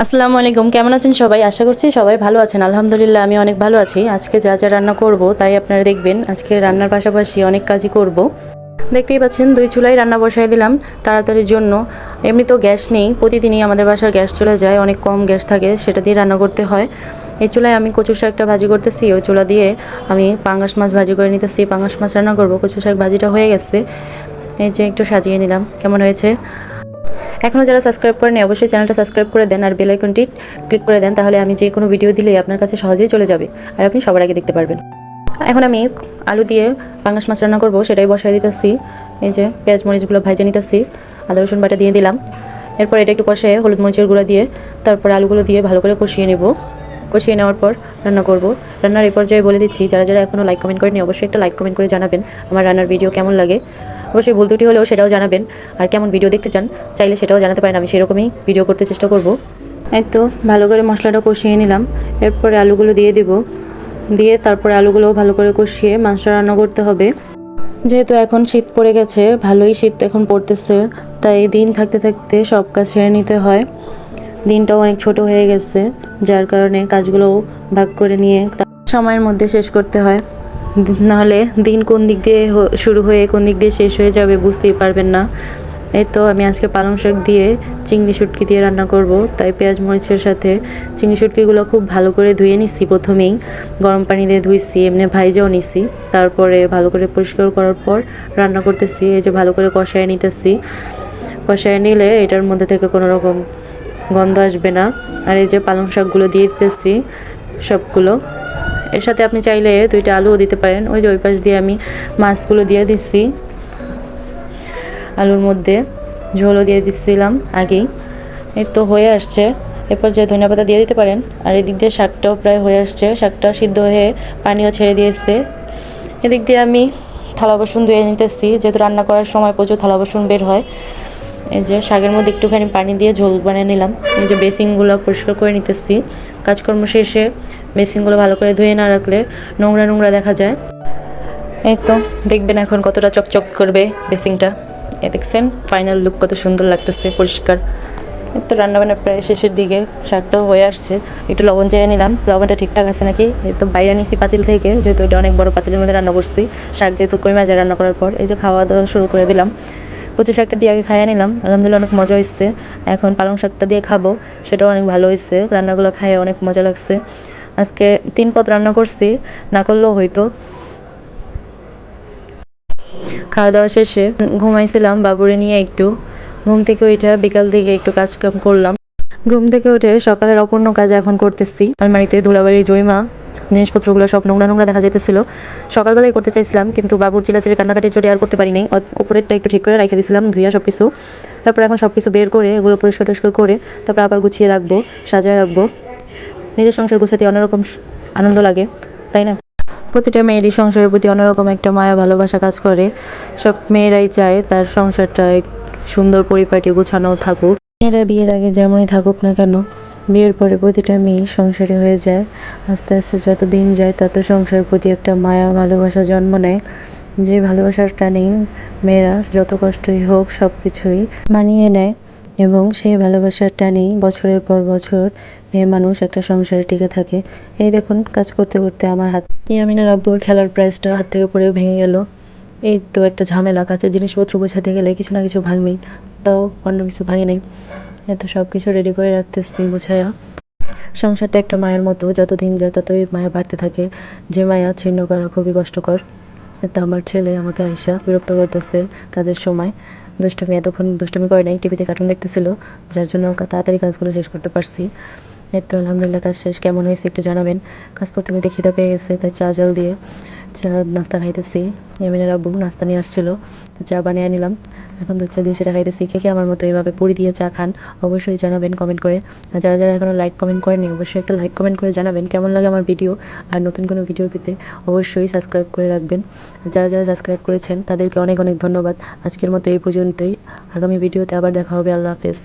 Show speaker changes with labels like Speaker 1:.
Speaker 1: আসসালামু আলাইকুম, কেমন আছেন সবাই? আশা করছি সবাই ভালো আছেন। আলহামদুলিল্লাহ আমি অনেক ভালো আছি। আজকে যা যা রান্না করব তাই আপনারা দেখবেন। আজকে রান্নার পাশাপাশি অনেক কাজই করব। দেখতেই পাচ্ছেন 2 চুলায় রান্না বসাই দিলাম তাড়াতাড়ির জন্য। এমনি তো গ্যাস নেই, প্রতিদিনই আমাদের বাসার গ্যাস চলে যায়, অনেক কম গ্যাস থাকে, সেটা দিয়ে রান্না করতে হয়। এই চুলায় আমি কচু শাকটা ভাজি করতেছি, ওই চুলা দিয়ে আমি পাঙ্গাস মাছ ভাজি করে নিতেছি। পাঙ্গাস মাছ রান্না করব, কচু শাক ভাজিটা হয়ে গেছে। এই যে একটু সাজিয়ে নিলাম, কেমন হয়েছে? এখনও যারা সাবস্ক্রাইব করেনি অবশ্যই চ্যানেলটা সাবস্ক্রাইব করে দেন আর বেল আইকনটি ক্লিক করে দেন, তাহলে আমি যে কোনো ভিডিও দিলেই আপনার কাছে সহজেই চলে যাবে আর আপনি সবার আগে দেখতে পারবেন। এখন আমি আলু দিয়ে পাঙ্গাস মাছ রান্না করব, সেটাই বসাই দিতেছি। এই যে পেঁয়াজ মরিচগুলো ভাজে নিতেছি, আদা রসুন বাটা দিয়ে দিলাম। এরপর এটা একটু কষে হলুদ মরিচের গুঁড়া দিয়ে তারপরে আলুগুলো দিয়ে ভালো করে কষিয়ে নেব। কষিয়ে নেওয়ার পর রান্না করব। রান্নার এই পর্যায়ে বলে দিচ্ছি, যারা যারা এখনও লাইক কমেন্ট করেনি অবশ্যই একটা লাইক কমেন্ট করে জানাবেন আমার রান্নার ভিডিও কেমন লাগে। অবশ্যই ভুল ত্রুটি হলেও সেটাও জানাবেন, আর কেমন ভিডিও দেখতে চান চাইলে সেটাও জানাতে পারেন, আমি সেরকমই ভিডিও করতে চেষ্টা করব। এই তো ভালো করে মশলাটা কষিয়ে নিলাম, এরপরে আলুগুলো দিয়ে দেব। দিয়ে তারপরে আলুগুলো ভালো করে কষিয়ে মাংসটা রান্না করতে হবে। যেহেতু এখন শীত পড়ে গেছে, ভালোই শীত এখন পড়তেছে, তাই দিন থাকতে থাকতে সব কাজ সেরে নিতে হয়। দিনটাও অনেক ছোট হয়ে গেছে, যার কারণে কাজগুলোও ভাগ করে নিয়ে সময়ের মধ্যে শেষ করতে হয়। নাহলে দিন কোন দিক দিয়ে শুরু হয়ে কোন দিক দিয়ে শেষ হয়ে যাবে বুঝতেই পারবেন না। এই তো আমি আজকে পালং শাক দিয়ে চিংড়ি শুটকি দিয়ে রান্না করব, তাই পেঁয়াজ মরিচের সাথে চিংড়ি শুটকিগুলো খুব ভালো করে ধুয়ে নিচ্ছি। প্রথমেই গরম পানি দিয়ে ধুইছি, এমনি ভাইজাও নিছি, তারপরে ভালো করে পরিষ্কার করার পর রান্না করতেছি। এই যে ভালো করে কষায় নিতেছি, কষায় নিলে এটার মধ্যে থেকে কোনো রকম গন্ধ আসবে না। আর এই যে পালং শাকগুলো দিয়ে দিতেছি সবগুলো। এর সাথে আপনি চাইলে 2টা আলুও দিতে পারেন। ওই যে ওই পাশ দিয়ে আমি মাছগুলো দিয়ে দিচ্ছি, আলুর মধ্যে ঝোলও দিয়ে দিচ্ছিলাম আগেই। এই তো হয়ে আসছে, এরপর যে ধনিয়া পাতা দিয়ে দিতে পারেন। আর এদিক দিয়ে শাকটাও প্রায় হয়ে আসছে, শাকটা সিদ্ধ হয়ে পানিও ছেড়ে দিয়েছে। এদিক দিয়ে আমি থালা বাসন ধুয়ে নিতেছি, যেহেতু রান্না করার সময় প্রচুর থালা বাসন বের হয়। এই যে শাকের মধ্যে একটুখানি পানি দিয়ে ঝোল বানিয়ে নিলাম। এই যে বেসিনগুলো পরিষ্কার করে নিতেছি। কাজকর্ম শেষে বেসিনগুলো ভালো করে ধুয়ে না রাখলে নোংরা নোংরা দেখা যায়। এই তো দেখবেন এখন কতটা চকচক করবে বেসিনটা। দেখছেন ফাইনাল লুক কত সুন্দর লাগতেছে, পরিষ্কার। এই তো রান্নাবান্না প্রায় শেষের দিকে, শাকটাও হয়ে আসছে। একটু লবণ চেয়ে নিলাম, লবণটা ঠিকঠাক আছে নাকি। এই তো বাইরে নিছি পাতিল থেকে, যেহেতু এটা অনেক বড় পাতিলের মধ্যে রান্না করছি। শাক যেহেতু কই মাঝে রান্না করার পর এই যে খাওয়া দাওয়া শুরু করে দিলাম। কচু শাকটা দিয়ে আগে খাইয়ে নিলাম, আলহামদুলিল্লাহ অনেক মজা হয়েছে। এখন পালং শাকটা দিয়ে খাবো, সেটাও অনেক ভালো হয়েছে। রান্নাগুলো খাইয়ে অনেক মজা লাগছে। আজকে 3 পদ রান্না করছি, না করলেও হয়তো। খাওয়া দাওয়া শেষে ঘুমাইছিলাম বাবুরে নিয়ে একটু। ঘুম থেকে উঠে বিকাল দিকে একটু কাজকাম করলাম। ঘুম থেকে উঠে সকালের অপূর্ণ কাজ এখন করতেছি। আলমারিতে ধুলাবাড়ি জয়মা জিনিসপত্রগুলো সব নোংরা নোংরা দেখা যেতেছিল। সকালবেলায় করতে চাইছিলাম, কিন্তু বাবুর চিলাচিলি কান্নাকাটির জন্য আর করতে পারিনি। উপরেরটা একটু ঠিক করে রেখে দিয়েছিলাম ধুইয়া সব কিছু। তারপর এখন সব কিছু বের করে এগুলো পরিষ্কার টরিষ্কার করে তারপর আবার গুছিয়ে রাখবো, সাজায় রাখবো। নিজের সংসার গুছাতে অন্যরকম আনন্দ লাগে, তাই না? প্রতিটা মেয়েরই সংসারের প্রতি অন্যরকম একটা মায়া ভালোবাসা কাজ করে। সব মেয়েরাই চায় তার সংসারটা সুন্দর পরিপাটি গোছানো থাকুক। মেয়েরা বিয়ের আগে যেমনই থাকুক না কেন, বিয়ের পরে প্রতিটা মেয়ে সংসারে হয়ে যায়। আস্তে আস্তে যত দিন যায় তত সংসারের প্রতি একটা মায়া ভালোবাসা জন্ম নেয়। যে ভালোবাসাটা নেই, মেয়েরা যত কষ্টই হোক সব কিছুই মানিয়ে নেয়, এবং সেই ভালোবাসার টানেই বছরের পর বছর মেয়ে মানুষ একটা সংসারে টিকে থাকে। এই দেখুন কাজ করতে করতে আমার হাত ইয়ামিনের আব্বুর খেলার প্রাইসটা হাত থেকে পড়ে ভেঙে গেল। এই তো একটা ঝামেলা, কাছের জিনিসপত্র গোছাতে গেলে কিছু না কিছু ভাঙবেই, তাও অন্য কিছু ভাঙে নেই। এত সব কিছু রেডি করে রাখতেছি গুছায়া। সংসারটা একটা মায়ের মতো, যতদিন যায় ততই মায়া বাড়তে থাকে, যে মায়া ছিন্ন করা খুবই কষ্টকর। তো আমার ছেলে আমাকে আইসা বিরক্ত করতেছে কাজের সময়। দুষ্টমি এতক্ষণ দুষ্টমি করে নাই, টিভিতে কার্টুন দেখতেছিল, যার জন্য তাড়াতাড়ি কাজগুলো শেষ করতে পারছি। এই তো আলহামদুলিল্লাহ কাজ শেষ। কেমন হয়েছে একটু জানাবেন। কাজ করতে করতে খিদা পেয়ে গেছে, তাই চা জল দিয়ে চা নাস্তা খাইতেছি। ইয়ামিনের আব্বু নাস্তা নিয়ে আসছিলো, চা বানিয়ে নিলাম। এখন দুধ চা দিয়ে সেটা খাইতেছি। কে কে আমার মতো এইভাবে পুরি দিয়ে চা খান অবশ্যই জানাবেন কমেন্ট করে। আর যারা যারা এখনও লাইক কমেন্ট করেনি অবশ্যই একটা লাইক কমেন্ট করে জানাবেন কেমন লাগে আমার ভিডিও। আর নতুন কোনো ভিডিও পেতে অবশ্যই সাবস্ক্রাইব করে রাখবেন। যারা যারা সাবস্ক্রাইব করেছেন তাদেরকে অনেক অনেক ধন্যবাদ। আজকের মতো এই পর্যন্তই, আগামী ভিডিওতে আবার দেখা হবে। আল্লাহ হাফেজ।